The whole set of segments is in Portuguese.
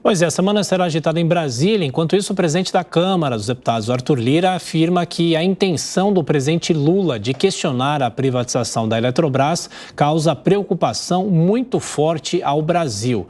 Pois é, a semana será agitada em Brasília. Enquanto isso, o presidente da Câmara dos Deputados, Arthur Lira, afirma que a intenção do presidente Lula de questionar a privatização da Eletrobras causa preocupação muito forte ao Brasil.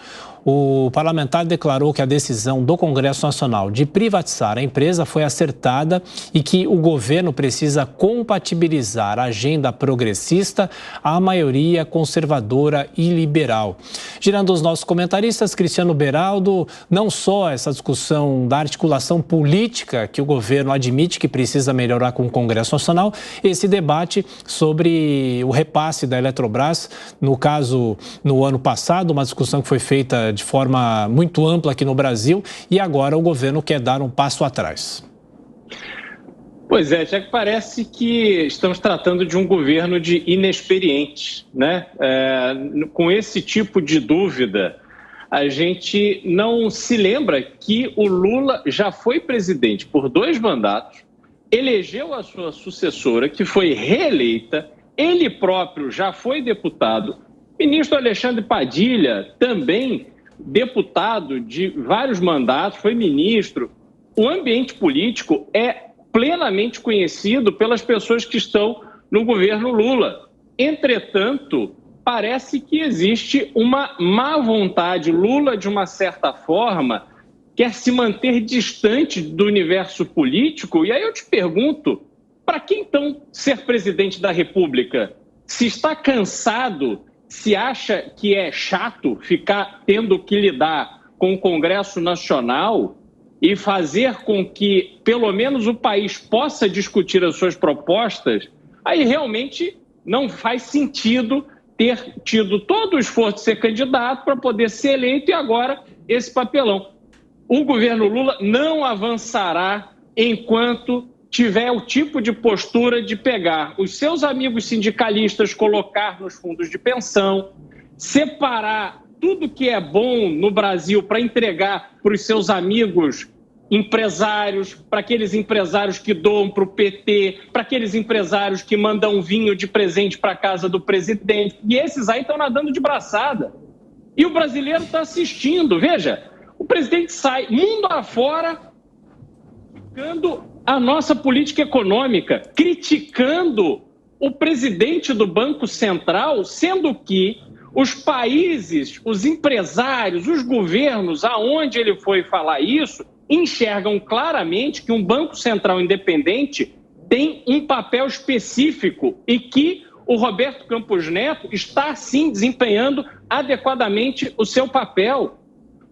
O parlamentar declarou que a decisão do Congresso Nacional de privatizar a empresa foi acertada e que o governo precisa compatibilizar a agenda progressista à maioria conservadora e liberal. Girando os nossos comentaristas, Cristiano Beraldo, não só essa discussão da articulação política que o governo admite que precisa melhorar com o Congresso Nacional, esse debate sobre o repasse da Eletrobras, no caso, no ano passado, uma discussão que foi feita de forma muito ampla aqui no Brasil, e agora o governo quer dar um passo atrás. Pois é, já que parece que estamos tratando de um governo de inexperientes, né? Com esse tipo de dúvida, a gente não se lembra que o Lula já foi presidente por 2 mandatos, elegeu a sua sucessora, que foi reeleita, ele próprio já foi deputado, ministro Alexandre Padilha também deputado de vários mandatos, foi ministro. O ambiente político é plenamente conhecido pelas pessoas que estão no governo Lula. Entretanto, parece que existe uma má vontade. Lula, de uma certa forma, quer se manter distante do universo político. E aí eu te pergunto, para que então ser presidente da República? Se está cansado, se acha que é chato ficar tendo que lidar com o Congresso Nacional e fazer com que, pelo menos, o país possa discutir as suas propostas, aí realmente não faz sentido ter tido todo o esforço de ser candidato para poder ser eleito e agora esse papelão. O governo Lula não avançará enquanto tiver o tipo de postura de pegar os seus amigos sindicalistas, colocar nos fundos de pensão, separar tudo que é bom no Brasil para entregar para os seus amigos empresários, para aqueles empresários que doam para o PT, para aqueles empresários que mandam vinho de presente para a casa do presidente. E esses aí estão nadando de braçada. E o brasileiro está assistindo. Veja, o presidente sai mundo afora criticando a nossa política econômica, criticando o presidente do Banco Central, sendo que os países, os empresários, os governos, aonde ele foi falar isso, enxergam claramente que um Banco Central independente tem um papel específico e que o Roberto Campos Neto está, sim, desempenhando adequadamente o seu papel.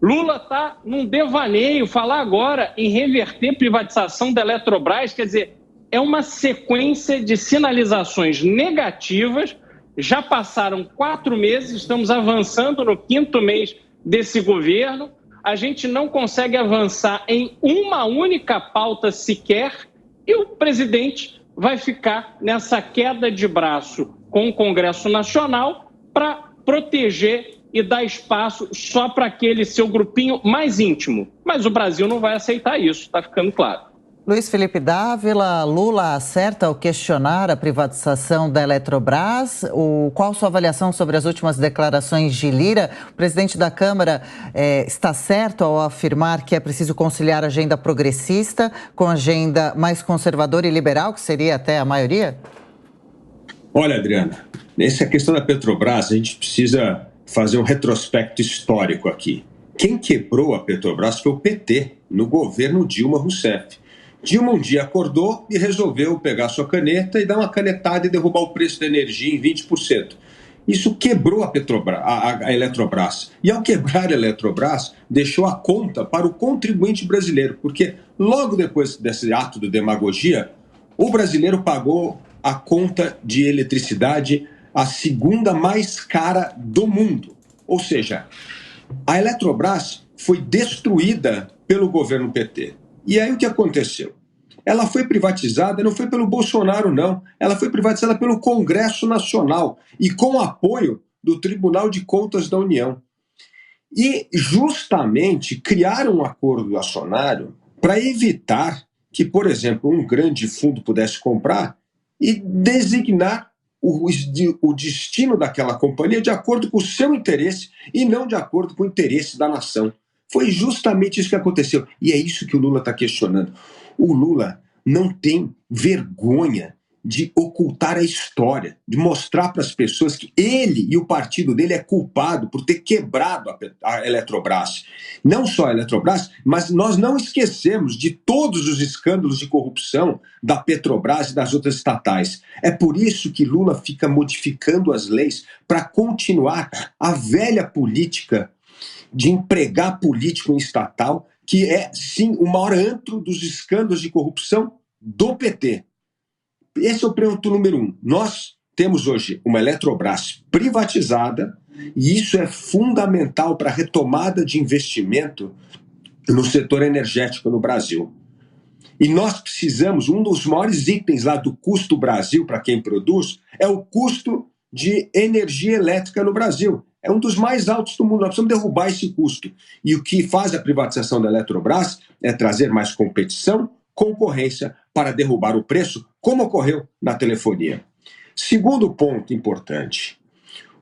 Lula está num devaneio, falar agora em reverter privatização da Eletrobras, quer dizer, é uma sequência de sinalizações negativas. Já passaram 4 meses, estamos avançando no 5º mês desse governo, a gente não consegue avançar em uma única pauta sequer e o presidente vai ficar nessa queda de braço com o Congresso Nacional para proteger e dar espaço só para aquele seu grupinho mais íntimo. Mas o Brasil não vai aceitar isso, está ficando claro. Luiz Felipe Dávila, Lula acerta ao questionar a privatização da Eletrobras. Qual sua avaliação sobre as últimas declarações de Lira? O presidente da Câmara está certo ao afirmar que é preciso conciliar a agenda progressista com a agenda mais conservadora e liberal, que seria até a maioria? Olha, Adriana, nessa questão da Petrobras, a gente precisa fazer um retrospecto histórico aqui. Quem quebrou a Petrobras foi o PT, no governo Dilma Rousseff. Dilma um dia acordou e resolveu pegar sua caneta e dar uma canetada e derrubar o preço da energia em 20%. Isso quebrou a Eletrobras. E ao quebrar a Eletrobras, deixou a conta para o contribuinte brasileiro, porque logo depois desse ato de demagogia, o brasileiro pagou a conta de eletricidade a 2ª mais cara do mundo. Ou seja, a Eletrobras foi destruída pelo governo PT. E aí o que aconteceu? Ela foi privatizada, não foi pelo Bolsonaro, não. Ela foi privatizada pelo Congresso Nacional e com apoio do Tribunal de Contas da União. E justamente criaram um acordo acionário para evitar que, por exemplo, um grande fundo pudesse comprar e designar o destino daquela companhia de acordo com o seu interesse e não de acordo com o interesse da nação. Foi justamente isso que aconteceu. E é isso que o Lula está questionando. O Lula não tem vergonha de ocultar a história, de mostrar para as pessoas que ele e o partido dele é culpado por ter quebrado a Eletrobras. Não só a Eletrobras, mas nós não esquecemos de todos os escândalos de corrupção da Petrobras e das outras estatais. É por isso que Lula fica modificando as leis para continuar a velha política de empregar político em estatal, que é, sim, o maior antro dos escândalos de corrupção do PT. Esse é o ponto número 1. Nós temos hoje uma Eletrobras privatizada e isso é fundamental para a retomada de investimento no setor energético no Brasil. E nós precisamos, um dos maiores itens lá do custo Brasil para quem produz, é o custo de energia elétrica no Brasil. É um dos mais altos do mundo, nós precisamos derrubar esse custo. E o que faz a privatização da Eletrobras é trazer mais competição, concorrência para derrubar o preço, como ocorreu na telefonia. Segundo ponto importante,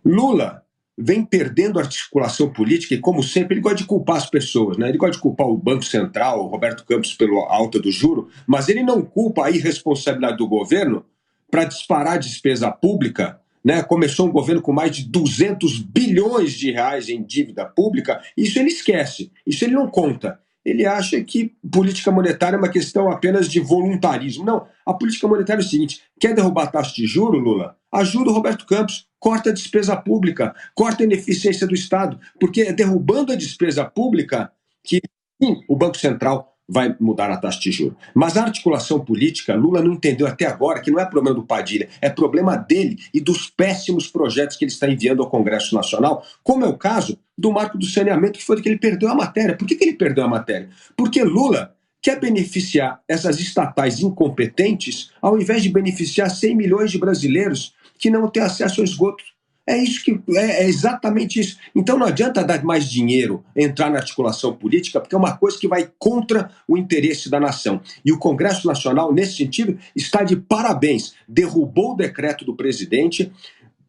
Lula vem perdendo articulação política e, como sempre, ele gosta de culpar as pessoas, né? Ele gosta de culpar o Banco Central, o Roberto Campos pela alta do juro, mas ele não culpa a irresponsabilidade do governo para disparar a despesa pública, né? Começou um governo com mais de 200 bilhões de reais em dívida pública, isso ele esquece, isso ele não conta. Ele acha que política monetária é uma questão apenas de voluntarismo. Não, a política monetária é o seguinte, quer derrubar a taxa de juros, Lula? Ajuda o Roberto Campos, corta a despesa pública, corta a ineficiência do Estado, porque é derrubando a despesa pública que, sim, o Banco Central vai mudar a taxa de juros. Mas a articulação política, Lula não entendeu até agora que não é problema do Padilha, é problema dele e dos péssimos projetos que ele está enviando ao Congresso Nacional, como é o caso do marco do saneamento, que foi que ele perdeu a matéria. Por que ele perdeu a matéria? Porque Lula quer beneficiar essas estatais incompetentes ao invés de beneficiar 100 milhões de brasileiros que não têm acesso ao esgoto. É exatamente isso. Então não adianta dar mais dinheiro, entrar na articulação política, porque é uma coisa que vai contra o interesse da nação. E o Congresso Nacional, nesse sentido, está de parabéns. Derrubou o decreto do presidente,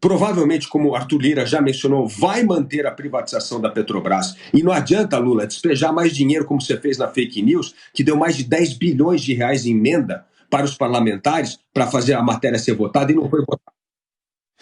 provavelmente, como o Arthur Lira já mencionou, vai manter a privatização da Petrobras. E não adianta, Lula, despejar mais dinheiro como você fez na fake news, que deu mais de 10 bilhões de reais em emenda para os parlamentares para fazer a matéria ser votada e não foi votada.